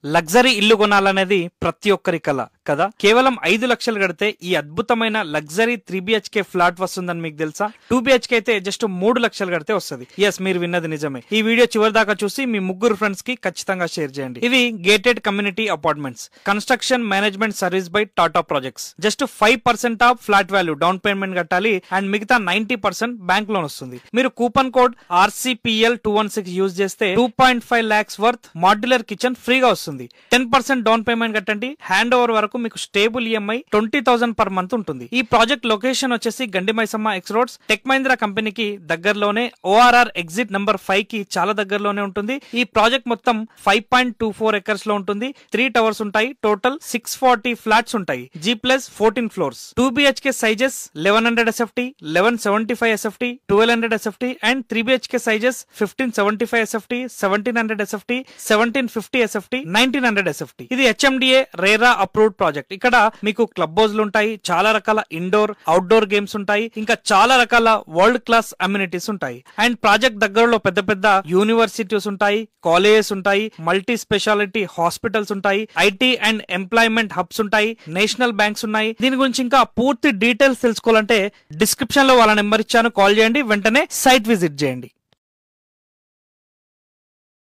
Luxury ఇల్లు కొనాలనేది ప్రతి ఒక్కరి కల కదా. కేవలం 5 లక్షలు కడితే ఈ అద్భుతమైన లగ్జరీ 3BHK ఫ్లాట్ వస్తుందని మీకు తెలుసా? 2BHK అయితే జస్ట్ 3 లక్షలు కడితే వస్తుంది. ఎస్, మీరు విన్నది నిజమే. ఈ వీడియో చివరి దాకా చూసి మీ ముగ్గురు ఫ్రెండ్స్ కి ఖచ్చితంగా షేర్ చేయండి. ఇది gated community apartments, construction management service by Tata projects. Just 5% of flat value down payment కట్టాలి అండ్ మిగతా 90% బ్యాంక్ లోన్ వస్తుంది. మీరు కూపన్ కోడ్ RCPL216 యూజ్ చేస్తే 2.5 lakhs వర్త్ మాడ్యులర్ కిచెన్ ఫ్రీగా వస్తుంది. 10% డౌన్ పేమెంట్ కట్టండి, హ్యాండ్ ఓవర్ వరకు మీకు స్టేబుల్ EMI 20,000 పర్ మంత్ ఉంటుంది. ఈ ప్రాజెక్ట్ లొకేషన్ వచ్చేసి గండి Maisamma X roads, tech Mahindra కంపెనీకి దగ్గరలోనే, ORR ఎగ్జిట్ నంబర్ 5 కి చాలా దగ్గరలోనే ఉంటుంది. ఈ ప్రాజెక్ట్ మొత్తం 5.24 acres లో ఉంటుంది. 3 టవర్స్ ఉంటాయి. టోటల్ 640 ఫ్లాట్స్ ఉంటాయి. G+14 floors. 2BHK sizes 1100 SFT, 1175 SFT, 1200 SFT and 3BHK sizes 1575 SFT, 1700 SFT, 1750 SFT, 1900 SFT. ఇది HMDA రేరా అప్రూవ్డ్ ప్రాజెక్ట్. ఇక్కడ మీకు క్లబ్ హౌస్లు ఉంటాయి, చాలా రకాల ఇండోర్ అవుట్డోర్ గేమ్స్ ఉంటాయి, ఇంకా చాలా రకాల వరల్డ్ క్లాస్ అమ్యూనిటీస్ ఉంటాయి. అండ్ ప్రాజెక్ట్ దగ్గరలో పెద్ద పెద్ద యూనివర్సిటీస్ ఉంటాయి, కాలేజెస్ ఉంటాయి, మల్టీ స్పెషాలిటీ హాస్పిటల్స్ ఉంటాయి, IT అండ్ ఎంప్లాయ్మెంట్ హబ్స్ ఉంటాయి, నేషనల్ బ్యాంక్స్ ఉన్నాయి. దీని గురించి ఇంకా పూర్తి డీటెయిల్స్ తెలుసుకోవాలంటే డిస్క్రిప్షన్ లో వాళ్ళ నెంబర్ ఇచ్చాను, కాల్ చేయండి, వెంటనే సైట్ విజిట్ చేయండి.